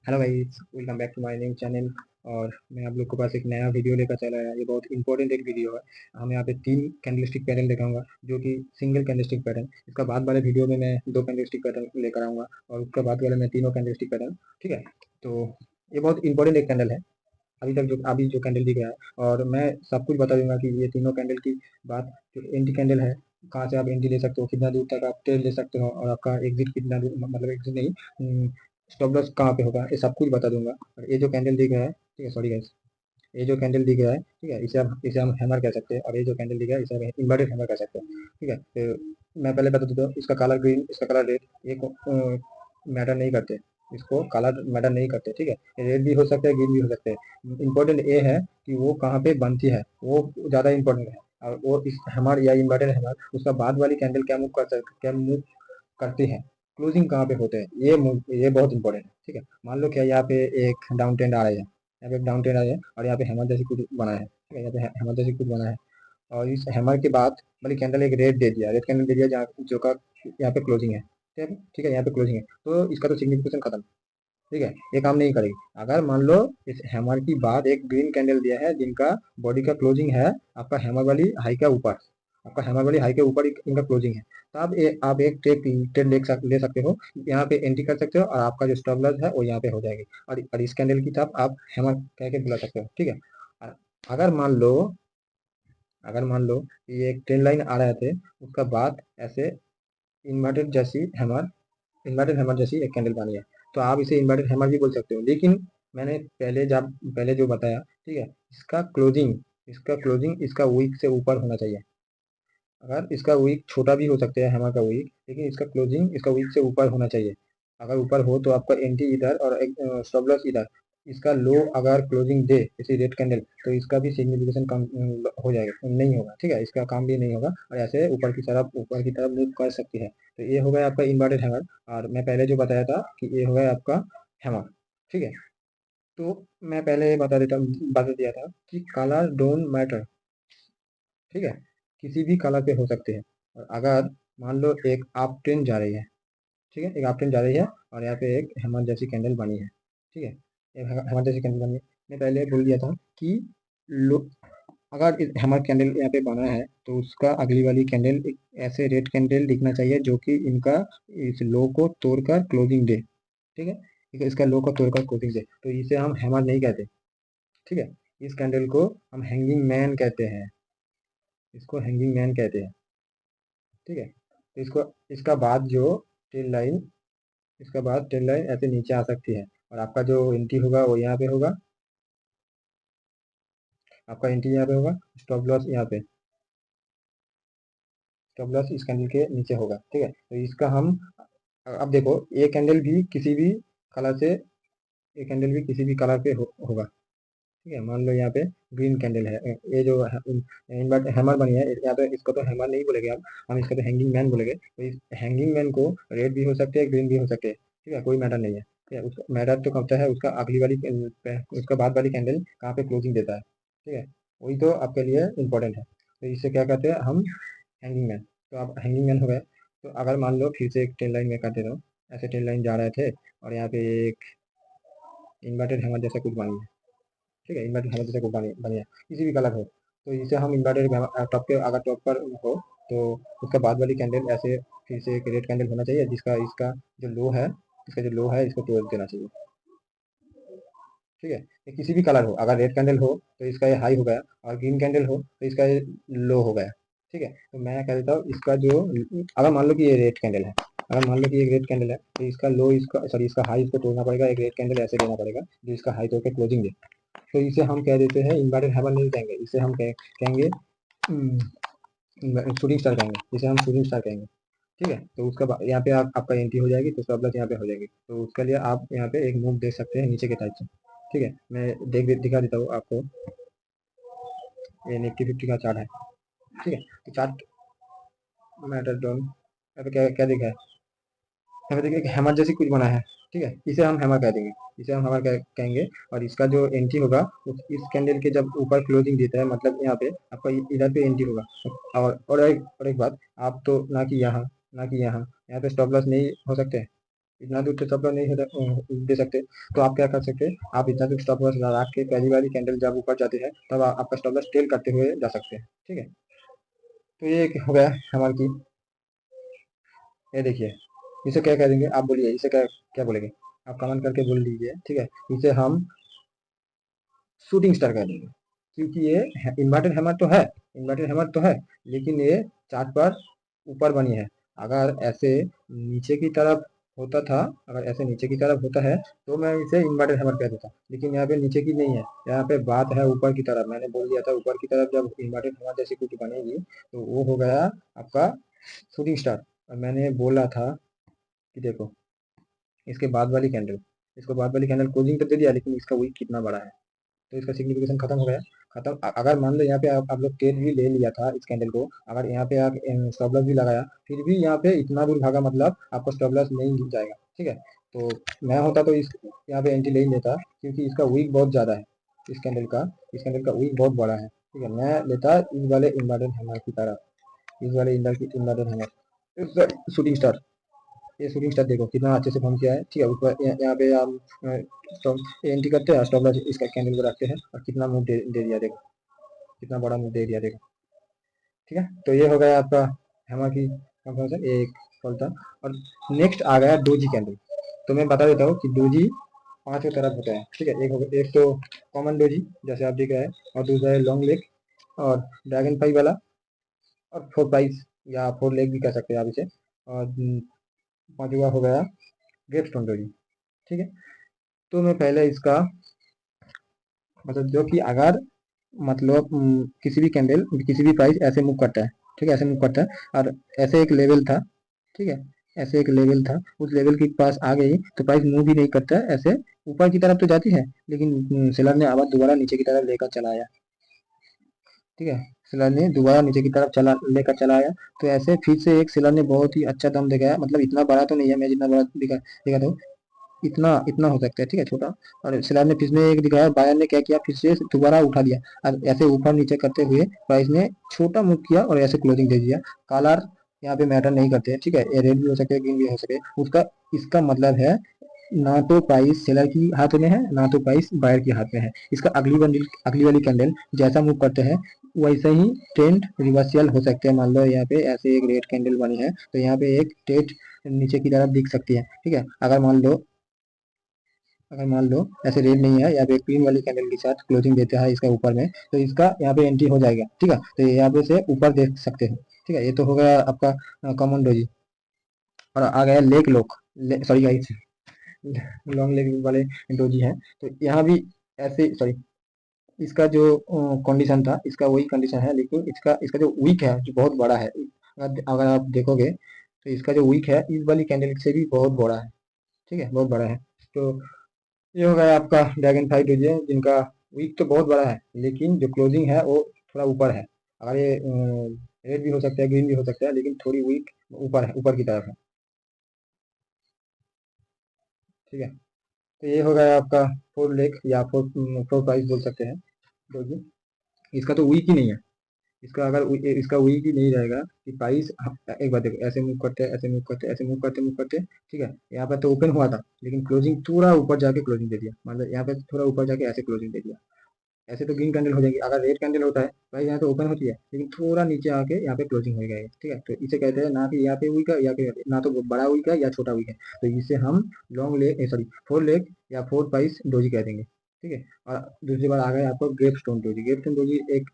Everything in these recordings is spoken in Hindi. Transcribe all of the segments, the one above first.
Hello guys, welcome back to my new channel. और मैं आप लोग के पास एक नया वीडियो लेकर चला आया। ये बहुत इंपॉर्टेंट एक वीडियो है। हम यहाँ पे 3 कैंडलस्टिक पैटर्न दिखाऊंगा, जो कि सिंगल कैंडलस्टिक पैटर्न। इसका बाद वाले वीडियो में मैं 2 कैंडलस्टिक पैटर्न लेकर आऊंगा, और उसका बाद वाले में तीनों कैंडलस्टिक पैटर्न। ठीक है। तो ये बहुत इंपॉर्टेंट एक कैंडल है। अभी जो कैंडल दिख रहा है, और मैं सब कुछ बता दूंगा कि ये तीनों कैंडल की बात। जो एंटी कैंडल है, कहाँ से आप एंट्री ले सकते हो, कितना दूर तक आप ट्रेड ले सकते हो, और आपका एग्जिट कितना दूर, मतलब एग्जिट नहीं, स्टॉप लॉस कहाँ पे होगा, ये सब कुछ बता दूंगा। और ये जो कैंडल दिख रहा है, ठीक है, सॉरी गाइस, ये जो कैंडल दिख रहा है, ठीक है, इसे हम हैमर कह सकते हैं। और ये जो कैंडल दिख रहा है, इसे हम इन्वर्टेड हैमर कह सकते हैं। ठीक है। तो मैं पहले बता देता हूँ, इसका कलर ग्रीन, इसका कलर रेड, ये मैटर नहीं करते। इसको कलर मैटर नहीं करते। ठीक है। रेड भी हो सकता है, ग्रीन भी हो सकते हैं। इंपॉर्टेंट ये है कि वो कहाँ पे बनती है, वो ज़्यादा इंपॉर्टेंट है। और वो इस हैमर या इन्वर्टेड हैमर, उसका बाद वाली कैंडल क्या मूव करती है, क्लोजिंग कहाँ पे होते हैं, ये बहुत इंपॉर्टेंट है। ठीक है। मान लो क्या, यहाँ पे एक डाउन ट्रेंड आ रहा है, यहाँ पे एक डाउन ट्रेंड आ रहा है, और यहाँ पे हैमर जैसी कुछ बना है। ठीक है, यहाँ पे हैमर जैसी कुछ बना है। और इस हैमर के बाद वाली कैंडल एक रेड दे दिया, रेड कैंडल दे दिया, जहाँ जो का यहाँ पे क्लोजिंग है। ठीक है, ठीक है, यहाँ पे क्लोजिंग है, तो इसका तो सिग्निफिकेशन खत्म। ठीक है, ये काम नहीं करेगी। अगर मान लो इस हैमर की बाद एक ग्रीन कैंडल दिया है, जिनका बॉडी का क्लोजिंग है आपका हैमर वाली हाई का ऊपर, आपका हैमर वाली हाई के ऊपर इनका क्लोजिंग है, तो आप एक ट्रेड ले सकते हो। यहाँ पे एंट्री कर सकते हो, और आपका जो स्टॉप लॉस है वो यहाँ पे हो जाएगी। और इस कैंडल की तरफ आप हैमर कह के बुला सकते हो। ठीक है। और अगर मान लो अगर मान लो ये एक ट्रेंड लाइन आ रहे थे, उसका बाद ऐसे इन्वर्टेड जैसी हैमर इन्वर्टेड हैमर जैसी एक कैंडल बनी है, तो आप इसे इन्वर्टेड हैमर भी बोल सकते हो। लेकिन मैंने पहले जो बताया, ठीक है, इसका क्लोजिंग इसका वीक से ऊपर होना चाहिए। अगर इसका वीक छोटा भी हो सकता है हैमर का वीक, लेकिन इसका क्लोजिंग इसका वीक से ऊपर होना चाहिए। अगर ऊपर हो तो आपका एंट्री इधर और स्टॉप लॉस इधर। इसका लो अगर क्लोजिंग दे जैसे रेड कैंडल, तो इसका भी सिग्निफिकेशन कम हो जाएगा, नहीं होगा। ठीक है, इसका काम भी नहीं होगा, और ऐसे ऊपर की तरफ मूव कर सकती है। तो ये हो गया आपका इन्वर्टेड हैमर। और मैं पहले जो बताया था कि ये हो गया आपका हैमर। ठीक है। तो मैं पहले बता दिया था कि कलर डोंट मैटर। ठीक है, किसी भी कलर पे हो सकते हैं। और अगर मान लो एक अप ट्रेंड जा रही है, ठीक है, एक अप ट्रेंड जा रही है, और यहाँ पे एक हेमर जैसी कैंडल बनी है। ठीक है, एक हेमर जैसी कैंडल बनी है। मैं पहले बोल दिया था कि लो अगर हेमर कैंडल यहाँ पे बना है, तो उसका अगली वाली कैंडल एक ऐसे रेड कैंडल दिखना चाहिए, जो कि इनका इस लो को तोड़कर क्लोजिंग दे। ठीक है, इसका लो को तोड़कर क्लोजिंग दे, तो इसे हम हैमर नहीं कहते। ठीक है, इस कैंडल को हम हैंगिंग मैन कहते हैं। इसको हैंगिंग मैन कहते हैं। ठीक है, तो इसको इसका बाद जो टेल लाइन इसका बाद टेल लाइन ऐसे नीचे आ सकती है, और आपका जो एंट्री होगा वो यहाँ पे होगा। आपका एंट्री यहाँ पे होगा, स्टॉप लॉस यहाँ पे, स्टॉप लॉस इस कैंडल के नीचे होगा। ठीक है, तो इसका हम अब देखो, ये कैंडल भी किसी भी कलर से ये कैंडल भी किसी भी कलर पे होगा। ठीक है, मान लो यहाँ पे ग्रीन कैंडल है, ये जो इन्वर्ट हैमर बनी है, यहाँ पे इसको तो हैमर नहीं बोलेंगे हम इसको तो हैंगिंग मैन बोलेंगे। तो इस हैंगिंग मैन को रेड भी हो सकते हैं, ग्रीन भी हो सकते हैं। ठीक है, कोई मैटर नहीं है। ठीक है, उसका मैटर तो करता है उसका अगली वाली उसका बाद वाली कैंडल कहाँ पे क्लोजिंग देता है। ठीक है, वही तो आपके लिए इम्पोर्टेंट है। तो इससे क्या कहते हैं हम, हैंगिंग मैन। तो आप हैंगिंग मैन हो गए। तो अगर मान लो फिर से एक टेन लाइन में कर देता हूँ, ऐसे टेन लाइन जा रहे थे, और यहाँ पे एक इन्वर्टेड हैमर जैसा कुछ बनी है। ठीक है, इन्वर्टेड हैमर जैसा कुछ बनी है, किसी भी कलर हो, तो इसे हम इन्वर्टेड टॉप पे, अगर टॉप पर हो, तो उसका बाद वाली कैंडल ऐसे फिर से एक रेड कैंडल होना चाहिए, जिसका इसका जो लो है इसका जो लो है इसको तोड़ देना चाहिए। ठीक है, ये किसी भी कलर हो, अगर रेड कैंडल हो तो इसका ये हाई हो गया, और ग्रीन कैंडल हो तो इसका ये लो हो गया। ठीक है, तो मैं कह देता हूँ इसका जो, अगर मान लो कि ये रेड कैंडल है, अगर मान लो कि एक रेड कैंडल है, तो इसका लो इसका सॉरी इसका हाई इसको तोड़ना पड़ेगा, एक रेड कैंडल ऐसे देना पड़ेगा जो इसका हाई तोड़ के क्लोजिंग दे। तो इसे हम कह देते हैं इन्वर्टेड हैमर नहीं कहेंगे, इसे हम कहेंगे शूटिंग स्टार कहेंगे, इसे हम शूटिंग स्टार कहेंगे। ठीक है, तो यहाँ पे आपका एंट्री हो जाएगी, तो स्टॉप लॉस यहाँ पे हो जाएगी, तो उसके लिए आप यहाँ पे एक मूव देख सकते हैं नीचे के टाइप से। ठीक है, मैं दिखा देता हूँ आपको। ये निफ्टी 50 का चार्ट है। ठीक है, तो चार्ट मैटर डॉन, यहाँ पे क्या क्या दिखा है, यहाँ पे देखिए एक हैमर जैसी कुछ बना है। ठीक है, इसे हम हैमर कह देंगे, इसे हम हैमर कहेंगे। और इसका जो एंट्री होगा, इस कैंडल के जब ऊपर क्लोजिंग देता है, मतलब यहाँ पे आपका इधर पे एंट्री होगा। और एक बात, आप तो ना कि यहाँ, ना कि यहाँ पे स्टॉप लॉस नहीं हो सकते। इतना दूर तो स्टॉप लॉस नहीं दे सकते। तो आप क्या कर सकते हैं, आप इतना दूर स्टॉप लॉस लगा के पहली वाली कैंडल जब ऊपर जाती है तब आपका स्टॉप लॉस टेल करते हुए जा सकते हैं। ठीक है, तो ये एक हो गया हमारे की। ये देखिए, इसे क्या कह देंगे, आप बोलिए इसे क्या क्या बोलेंगे, आप कमेंट करके बोल दीजिए। ठीक है, इसे हम शूटिंग स्टार कह देंगे, क्योंकि ये इन्वर्टेड हैमर तो है, इन्वर्टेड हैमर तो है, लेकिन ये चार्ट पर ऊपर बनी है। अगर ऐसे नीचे की तरफ होता था, अगर ऐसे नीचे की तरफ होता है तो मैं इसे इन्वर्टेड हैमर कह देता, लेकिन यहाँ पे नीचे की नहीं है, यहाँ पे बात है ऊपर की तरफ। मैंने बोल दिया था ऊपर की तरफ जब इन्वर्टेड हैमर जैसी कुछ बनेगी तो वो हो गया आपका शूटिंग स्टार। और मैंने बोला था कि देखो इसके बाद वाली कैंडल, इसको बाद वाली कैंडल क्लोजिंग तो दे दिया, लेकिन इसका वीक कितना बड़ा है, तो इसका सिग्निफिकेशन खत्म हो गया। खत्म। अगर मान लो यहाँ पे आप लोग ट्रेड भी ले लिया था इस कैंडल को, अगर यहाँ पे आप स्टॉप लॉस भी लगाया, फिर भी यहाँ पे इतना दूर भागा, मतलब आपको स्टॉप लॉस नहीं गिर जाएगा। ठीक है, तो मैं होता तो इस यहाँ पे एंट्री ले ही लेता, क्योंकि इसका वीक बहुत ज़्यादा है, इस कैंडल का, इस कैंडल का वीक बहुत बड़ा है। ठीक है, मैं लेता इस वाले इन्वर्टेड हैमर की तरफ, इस वाले इन्वर्टेड हैमर शूटिंग स्टार। ये शूटिंग स्टार देखो कितना अच्छे से फॉर्म किया है। ठीक है, ऊपर यहाँ पे हम एंट्री करते हैं, स्टॉप लॉस इसका कैंडल को रखते हैं, और कितना मूव दे दिया देखो, कितना बड़ा मूव दे दिया देखो। ठीक है, तो ये हो गया आपका हैमर की कंफर्मेशन, एक फॉल था। और नेक्स्ट आ गया डोजी कैंडल। तो मैं बता देता हूँ कि डोजी पांचों तरफ होता है। ठीक है, एक तो कॉमन डोजी जैसे आप देख रहे हैं, और दूसरा है लॉन्ग लेग, और ड्रैगन फ्लाई वाला, और फोर प्राइस या फोर लेग भी कह सकते हैं आप इसे। और पांचवा हो गया ग्रेप स्टोन डोजी। ठीक है, तो मैं पहले इसका मतलब जो कि अगर मतलब किसी भी कैंडल किसी भी प्राइस ऐसे मूव करता है, ठीक है, ऐसे मूव करता है, और ऐसे एक लेवल था, ठीक है, ऐसे एक लेवल था, उस लेवल के पास आ गई तो प्राइस मूव भी नहीं करता है, ऐसे ऊपर की तरफ तो जाती है, लेकिन सेलर ने आवाज दोबारा नीचे की तरफ लेकर चला आया। ठीक है, सेलर ने दोबारा नीचे की तरफ चला लेकर चला आया, तो ऐसे फिर से एक सेलर ने बहुत ही अच्छा दम दिखाया, मतलब इतना बड़ा तो नहीं है, मैं जितना बड़ा दिखा दिखा था इतना इतना हो सकता है। ठीक है, छोटा। और सिलार ने फिर से एक दिखाया, बायर ने क्या किया, फिर से दोबारा उठा दिया, और ऐसे ऊपर नीचे करते हुए प्राइस ने छोटा मूव किया और ऐसे क्लोजिंग दे दिया। कलर यहाँ पे मैटर नहीं करते हैं। ठीक है, ये रेड भी हो सके, ग्रीन भी हो सके, उसका इसका मतलब है ना तो प्राइस सेलर की हाथ में है, ना तो प्राइस बायर की हाथ में है। इसका अगली वाली कैंडल जैसा मूव करते हैं वैसे ही ट्रेंड रिवर्सल हो सकते हैं। मान लो यहाँ पे ऐसे एक रेड कैंडल बनी है, तो यहाँ पे एक ट्रेड नीचे की तरफ दिख सकती है। ठीक है, अगर मान लो ऐसे रेड नहीं है, यहाँ पे ग्रीन वाली कैंडल के साथ क्लोजिंग देता है इसका ऊपर में, तो इसका यहाँ पे एंट्री हो जाएगा। ठीक है, तो यहाँ पे से ऊपर देख सकते हैं। ठीक है, ये तो हो गया आपका कॉमन डोजी। और आ गया leg lock, sorry guys, long leg वाले डोजी हैं। तो यहाँ भी ऐसे, सॉरी, इसका जो कंडीशन था इसका वही कंडीशन है, लेकिन इसका इसका जो वीक है जो बहुत बड़ा है, अगर आप देखोगे तो इसका जो वीक है इस वाली कैंडल से भी बहुत बड़ा है। ठीक है, बहुत बड़ा है। तो ये हो गया आपका ड्रैगन फ्लाई डोजी, जिनका वीक तो बहुत बड़ा है, लेकिन जो क्लोजिंग है वो थोड़ा ऊपर है। अगर ये रेड भी हो सकता है, ग्रीन भी हो सकता है, लेकिन थोड़ी वीक ऊपर है, ऊपर की तरफ है। ठीक है, तो ये हो गया आपका फोर लेग या फोर फोर प्राइस बोल सकते हैं डोजी। इसका तो वीक ही नहीं है। इसका अगर इसका वीक ही नहीं रहेगा कि प्राइस, एक बात देखो, ऐसे मूव करते हैं, ऐसे मूव करते हैं, ऐसे मूव करते हैं। ठीक है, यहाँ पर तो ओपन हुआ था, लेकिन क्लोजिंग थोड़ा ऊपर जाके क्लोजिंग दे दिया, मतलब यहाँ पे थोड़ा ऊपर जाके ऐसे क्लोजिंग दे दिया। ऐसे तो ग्रीन कैंडल हो जाएगी। अगर रेड कैंडल होता है भाई, यहाँ तो ओपन होती है, लेकिन थोड़ा नीचे आके यहाँ पे क्लोजिंग हो गई। ठीक है, तो इसे कहते हैं ना कि यहाँ पे वीक है या फिर ना तो बड़ा वीक है या छोटा वीक है, तो इसे हम long leg, sorry, four leg या फोर प्राइस डोजी कह देंगे। ठीक है, और दूसरी बार आ गया आपको gravestone doji. Gravestone doji एक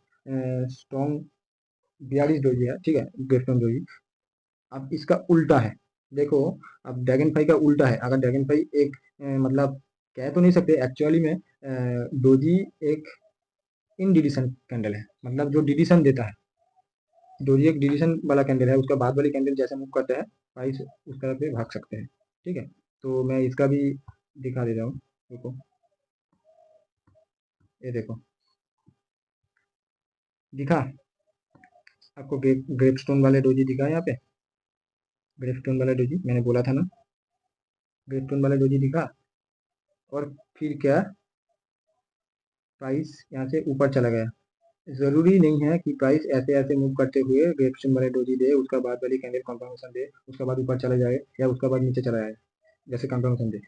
स्ट्रॉन्ग 42 डोजी है। ठीक है, ग्रेप स्टोन डोजी अब इसका उल्टा है। देखो, अब ड्रैगन फ्लाई का उल्टा है। अगर ड्रैगन फ्लाई एक मतलब कह तो नहीं सकते एक्चुअली में, डोजी एक इन डिडीशन कैंडल है, मतलब जो डिडीशन देता है। डोजी एक डिडीशन वाला कैंडल है, उसका बाद वाली कैंडल जैसे मूव करता है प्राइस उस तरफ से भाग सकते हैं। ठीक है, तो मैं इसका भी दिखा दे रहा हूँ। देखो, ये देखो, दिखा आपको ग्रेपस्टोन वाले डोजी दिखा है यहाँ पे, ग्रेपस्टोन वाला डोजी मैंने बोला था ना, ग्रेपस्टोन वाला डोजी दिखा। और फिर क्या, प्राइस यहाँ से ऊपर चला गया। जरूरी नहीं है कि प्राइस ऐसे ऐसे मूव करते हुए रिएक्शन वाले डोजी दे, उसका बाद वाली कैंडल कंफर्मेशन दे, उसके बाद ऊपर चला जाए या उसका बाद नीचे चला जाए। जैसे कंफर्मेशन दे,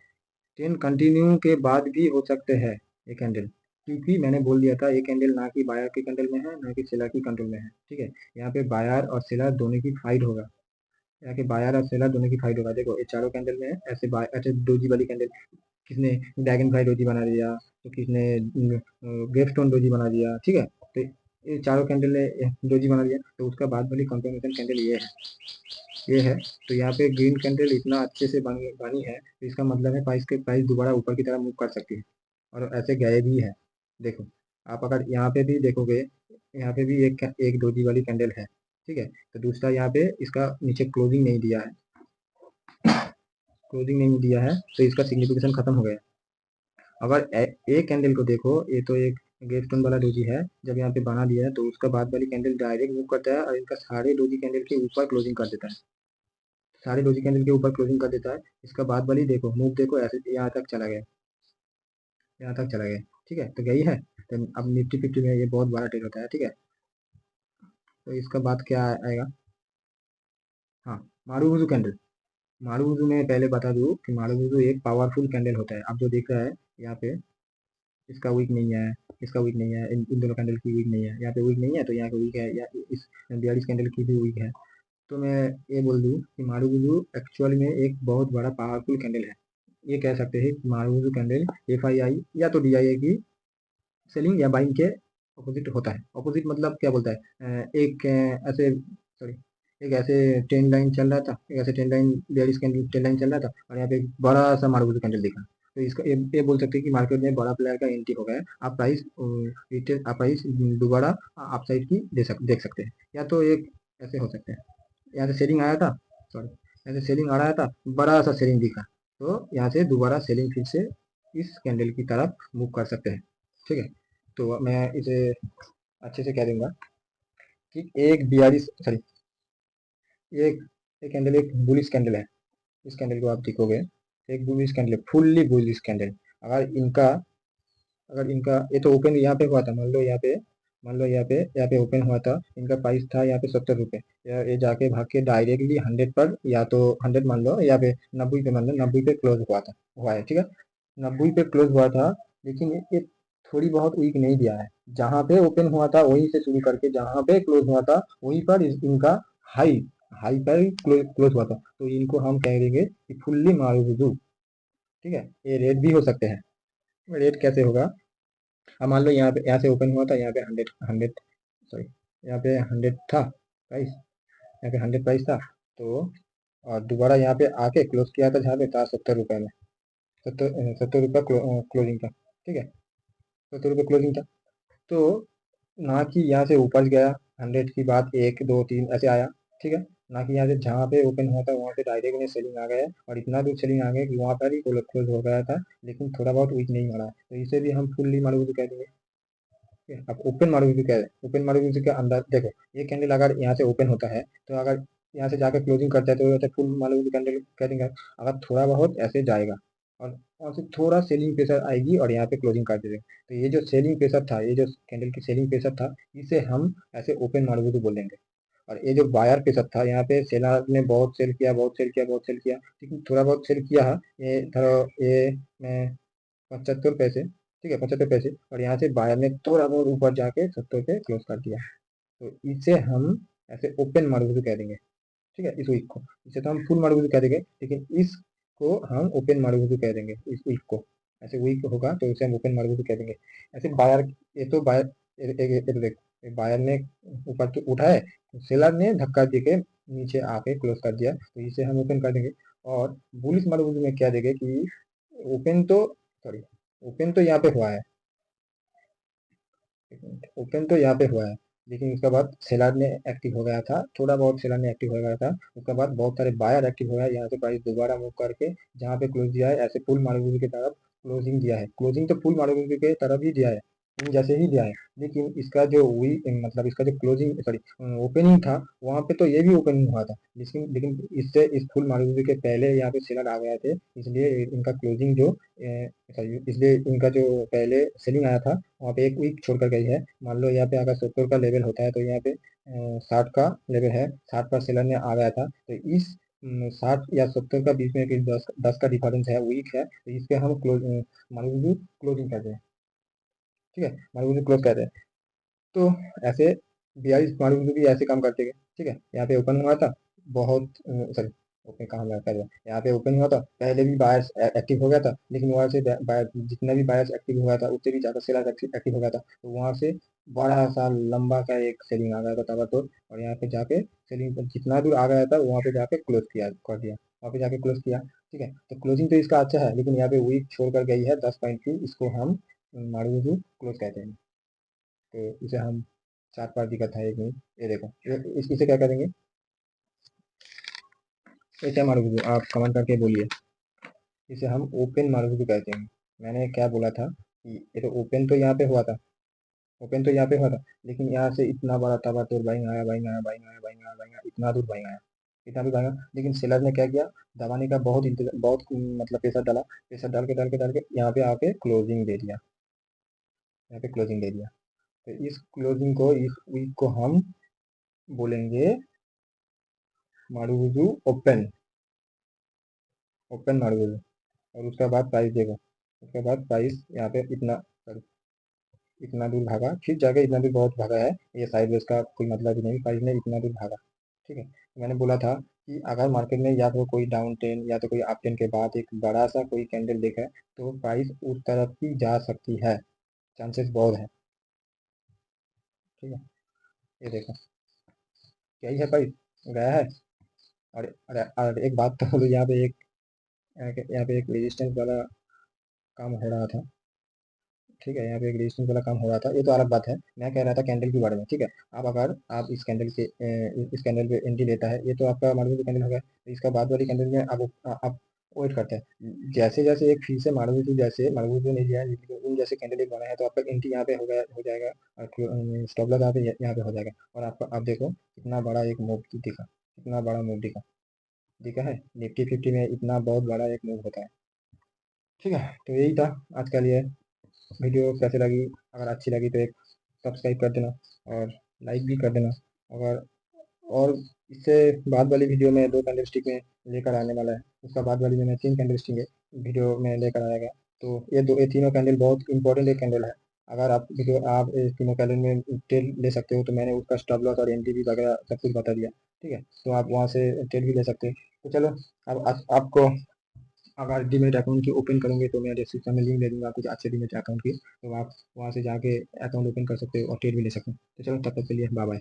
ट्रेंड कंटिन्यू के बाद भी हो सकते हैं ये कैंडल, क्योंकि मैंने बोल दिया था ये कैंडल ना कि बायर के कंट्रोल में है ना कि सेलर की कंट्रोल में है। ठीक है, यहाँ पे बायर और सेलर दोनों की फाइट होगा, यहाँ के बायर और सेलर दोनों की फाइट होगा। देखो ये चारों कैंडल में ऐसे ऐसे डोजी वाली कैंडल, किसने ड्रैगन फ्लाई डोजी बना दिया, तो किसने ग्रेपस्टोन डोजी बना दिया। ठीक है, तो ये चारों कैंडल ने डोजी बना दिया, तो उसका बाद वाली कंफर्मेशन कैंडल ये है। तो यहाँ पे ग्रीन कैंडल इतना अच्छे से बनी है, तो इसका मतलब है प्राइस के प्राइस दोबारा ऊपर की तरफ मूव कर सकती है, और ऐसे गए भी है। देखो आप अगर यहाँ पे भी देखोगे, यहाँ पे भी एक डोजी वाली कैंडल है। ठीक है, तो दूसरा यहाँ पे इसका नीचे क्लोजिंग नहीं दिया है, क्लोजिंग नहीं दिया है, तो इसका सिग्निफिकेशन खत्म हो गया। अगर एक कैंडल को देखो, ये तो एक ग्रेपस्टोन वाला डोजी है, जब यहाँ पे बना दिया है तो उसका बाद वाली कैंडल डायरेक्ट मूव करता है और इनका सारे डोजी कैंडल के ऊपर क्लोजिंग कर देता है, सारे डोजी कैंडल के ऊपर क्लोजिंग कर देता है। इसका बाद वाली देखो मूव, देखो ऐसे यहाँ तक चला गया, यहाँ तक चला गया। ठीक है, तो यही है। तो अब निफ्टी 50 में ये बहुत बड़ा ट्रेड होता है। ठीक है, तो इसका बाद क्या आएगा, हाँ, मारुबुजू कैंडल। मारुबुजू में पहले बता दूँ कि मारुबुजू एक पावरफुल कैंडल होता है। अब जो दिख रहा है यहाँ पे, इसका वीक नहीं है, इसका वीक नहीं है, इन दोनों कैंडल की वीक नहीं है, यहाँ पे वीक नहीं है तो यहाँ पे वीक है, या इस 42 कैंडल की भी वीक है। तो मैं ये बोल दूँ कि मारुबुजू एक्चुअल में एक बहुत बड़ा पावरफुल कैंडल है। ये कह सकते हैं कि मारुबुजू कैंडल FII या तो DIA की सेलिंग या बाइंग के अपोजिट होता है। अपोजिट मतलब क्या बोलता है, एक ऐसे, सॉरी, एक ऐसे ट्रेंड लाइन चल रहा था, एक ऐसे trend line, bearish candle trend line चल रहा था, और यहाँ पे एक बड़ा सा मारुति कैंडल दिखा, तो इसका ये बोल सकते हैं कि मार्केट में बड़ा प्लेयर का एंट्री हो गया है। आप प्राइस रिटेल, आप प्राइस दोबारा आप साइड की देख सकते हैं, या तो एक ऐसे हो सकते हैं, यहाँ से सेलिंग आया था, सॉरी, यहाँ से सेलिंग आ रहा था, बड़ा सा सेलिंग दिखा, तो यहाँ से दोबारा सेलिंग फिर से इस कैंडल की तरफ मूव कर सकते हैं। ठीक है, तो मैं इसे अच्छे से कह दूंगा कि एक 42, सॉरी, एक एक कैंडल एक बुलिश कैंडल है। इस कैंडल को आप देखोगे, एक bullish candle, fully bullish candle. अगर इनका ये तो ओपन यहाँ पे हुआ था, मान लो यहाँ पे ओपन हुआ था, इनका प्राइस था यहाँ पे 70 रुपये, ये जाके भाग के डायरेक्टली 100 पर, या तो 100 मान लो, यहाँ पे 90 पे मान लो, 90 पे क्लोज हुआ है। ठीक है, 90 पे क्लोज हुआ था, लेकिन ये थोड़ी बहुत वीक नहीं दिया है। जहाँ पे ओपन हुआ था वहीं से शुरू करके जहाँ पे क्लोज हुआ था वहीं पर इनका हाई हाई पर क्लोज हुआ था, तो इनको हम कह देंगे कि फुल्ली मारूबुजू। ठीक है, ये रेड भी हो सकते हैं। रेड कैसे होगा, अब मान लो यहाँ से ओपन हुआ था, यहाँ पे 100, सॉरी, यहाँ पे 100 था प्राइस, यहाँ पे 100 प्राइस था, तो और दोबारा यहाँ पे आके क्लोज किया था जहाँ पे था 70 रुपये में, 70 रुपये क्लोजिंग था। ठीक है, 70 रुपये क्लोजिंग था, तो ना कि यहाँ से ऊपर गया 100 की बात, 1 2 3 ऐसे आया। ठीक है, ना कि यहाँ से जहाँ पे ओपन हुआ था वहाँ पे डायरेक्ट में सेलिंग आ गया, और इतना दूर सेलिंग आ गया कि वहाँ पर ही क्लोज हो गया था, लेकिन थोड़ा बहुत वीक नहीं मारा, तो इसे भी हम फुल्ली मारूबुजू कह देंगे। ठीक है, अब ओपन मारूबुजू क्या है, ओपन मारूबुजू के अंदर देखो, ये कैंडल अगर यहाँ से ओपन होता है, तो अगर यहाँ से जाकर क्लोजिंग करता है तो फुल मारूबुजू कैंडल कह देंगे। अगर थोड़ा बहुत ऐसे जाएगा और वहाँ से थोड़ा सेलिंग प्रेशर आएगी और यहाँ पे क्लोजिंग कर देंगे, तो ये जो सेलिंग प्रेशर था, ये जो कैंडल की सेलिंग प्रेशर था, इसे हम ऐसे ओपन मारूबुजू बोल देंगे। और ये जो बायर प्रेशर था, यहाँ पे सेलर ने बहुत सेल किया, बहुत सेल किया, बहुत सेल किया, लेकिन थोड़ा बहुत सेल किया है, ये धरो, ये मैं 75 पैसे, ठीक है, 75 पैसे, और यहाँ से बायर ने थोड़ा बहुत ऊपर जाके 70 पे क्लोज कर दिया, तो इसे हम ऐसे ओपन मारूबुजू कह देंगे। ठीक है, इस वीक को, इसे तो हम फुल मारूबुजू कह देंगे, लेकिन इसको हम ओपन मारूबुजू कह देंगे। इस वीक को ऐसे वीक होगा तो इसे हम ओपन मारूबुजू कह देंगे। ऐसे बायर, ये तो बायर, देख, बायर ने ऊपर तो उठा है, सेलर ने धक्का दे के नीचे आके क्लोज कर दिया, तो इसे हम ओपन कर देंगे। और बुलिश मारूबुजू में क्या देंगे कि ओपन तो, सॉरी, ओपन तो यहाँ पे हुआ है, ओपन तो यहाँ पे हुआ है, लेकिन उसके बाद सेलर ने एक्टिव हो गया था, थोड़ा बहुत सेलर ने एक्टिव हो गया था, उसके बाद बहुत सारे बायर एक्टिव हो गया, यहाँ से प्राइस दोबारा मूव करके जहाँ पे क्लोज दिया है, ऐसे फुल मारूबुजू की तरफ क्लोजिंग दिया है, क्लोजिंग तो फुल मारूबुजू के तरफ ही दिया है, जैसे ही दिया है, लेकिन इसका जो मतलब इसका जो क्लोजिंग, सॉरी, ओपनिंग था, वहाँ पे तो ये भी ओपनिंग हुआ था, लेकिन लेकिन इससे इस फुल मारूबुजू के पहले यहाँ पे सेलर आ गए थे, इसलिए इनका क्लोजिंग जो, सॉरी, इसलिए इनका जो पहले सेलिंग आया था वहाँ पे एक वीक छोड़कर गई है। मान लो यहाँ पे अगर 70 का लेवल होता है, तो यहाँ पे 60 का लेवल है, 60 पर सेलर ने आ गया था, तो इस 60 या 70 का बीच में, कि 10 का डिफरेंस है, वीक है, तो इस पे हम मार्केट क्लोजिंग कहते हैं। ठीक है, मार्केट क्लोज कहते हैं। तो ऐसे 42 मार्केट भी ऐसे काम करते हैं। ठीक है, यहाँ पे ओपन हुआ था, बहुत सॉरी, ओपन कहाँ लगा कर, यहाँ पे ओपन हुआ था, पहले भी बायर्स एक्टिव हो गया था, लेकिन वहाँ से जितना भी बायर्स एक्टिव हुआ था उससे भी ज़्यादा सेलर एक्टिव हो गया था, तो वहाँ से बड़ा सा लंबा का एक सेलिंग आ गया था ताबड़तोड़, और यहाँ पे जाके सेलिंग जितना दूर आ गया था वहाँ पे जाके क्लोज किया कर दिया, वहाँ पे जाके क्लोज किया। ठीक है, तो क्लोजिंग तो इसका अच्छा है, लेकिन यहाँ पे वीक छोड़ कर गई है 10 पॉइंट की, इसको हम मारूजू क्लोज कहते हैं। तो इसे हम 4 बार दिक्कत है एक मिनट, ये देखो, इसे क्या करेंगे, इसे मारूजू आप कमेंट करके बोलिए। इसे हम ओपन मारूजू कहते हैं। मैंने क्या बोला था कि ये तो ओपन तो यहाँ पे हुआ था, ओपन तो यहाँ पे हुआ था, लेकिन यहाँ से इतना बड़ा ताबड़तोड़ बाइंग आया, बाइंग आया, बाइंग आया, बाइंग आया, बाइंग आया, इतना दूर बाइंग आया, इतना दूर बाइंग आया, लेकिन सेलर ने क्या किया, दबाने का बहुत इंतजार, बहुत मतलब प्रेशर डाला, प्रेशर डाल के यहाँ पे आके क्लोजिंग दे दिया, यहाँ पे क्लोजिंग दे दिया। तो इस क्लोजिंग को, इस वीक को हम बोलेंगे मारूजू ओपन, ओपन मारूजू। और उसके बाद प्राइस देखो, उसके बाद प्राइस यहाँ पे इतना, sorry, इतना दूर भागा, फिर जाके इतना दूर बहुत भागा है, ये साइडवेज का कोई मतलब ही नहीं, प्राइस ने इतना दूर भागा। ठीक है, तो मैंने बोला था कि अगर मार्केट में या तो कोई डाउन ट्रेंड या तो कोई अप ट्रेंड के बाद एक बड़ा सा कोई कैंडल देखा है, तो प्राइस उस तरफ ही जा सकती है, चांसेस बहुत है। ठीक है, ये देखो, यही है प्राइस, गया है। और एक बात तो बोलो, यहाँ पे एक रेजिस्टेंस वाला काम हो रहा था। ठीक है, यहाँ पे एक रजिस्ट्रेशन वाला काम हो रहा था, ये तो अलग बात है, मैं कह रहा था कैंडल के बारे में। ठीक है, अब अगर आप इस कैंडल के इस कैंडल पे एंट्री लेता है, ये तो आपका मारुति कैंडल हो गया, तो इसका बाद वाली कैंडल में आप वेट करते हैं, जैसे जैसे एक फिर से मारुति, जैसे मारुति नहीं दिया है, लेकिन उन जैसे कैंडल एक बना है, तो आपका एंट्री यहाँ पे हो जाएगा, और स्टॉप लॉस यहाँ पे हो जाएगा, और आपका आप देखो कितना बड़ा एक मूव दिखा, कितना बड़ा मूव दिखा, दिखा है, निफ्टी 50 में इतना बहुत बड़ा एक मूव होता है। ठीक है, तो यही था आज के लिए। वीडियो कैसे लगी, अगर अच्छी लगी तो एक सब्सक्राइब कर देना, और लाइक भी कर देना। अगर और इससे बाद वाली वीडियो में 2 कैंडलस्टिक में लेकर आने वाला है, उसका बाद वाली में मैं 3 कैंडलस्टिक वीडियो में लेकर आएगा। तो ये तीनों कैंडल बहुत इंपॉर्टेंट एक कैंडल है, अगर आप इस तीनों कैंडल में ट्रेड ले सकते हो, तो मैंने उसका स्टॉप लॉस और एंट्री भी वगैरह सब कुछ बता दिया। ठीक है, तो आप वहाँ से ट्रेड भी ले सकते हो। तो चलो, अब आपको अगर डीमेट अकाउंट की ओपन करोगे, तो मैं डिस्क्रिप्शन में लिंक दे दूंगा कुछ अच्छे डीमेट अकाउंट की, तो आप वहाँ से जाके अकाउंट ओपन कर सकते हो और ट्रेड भी ले सकते हो। तो चलो, तब तक के लिए बाय बाय।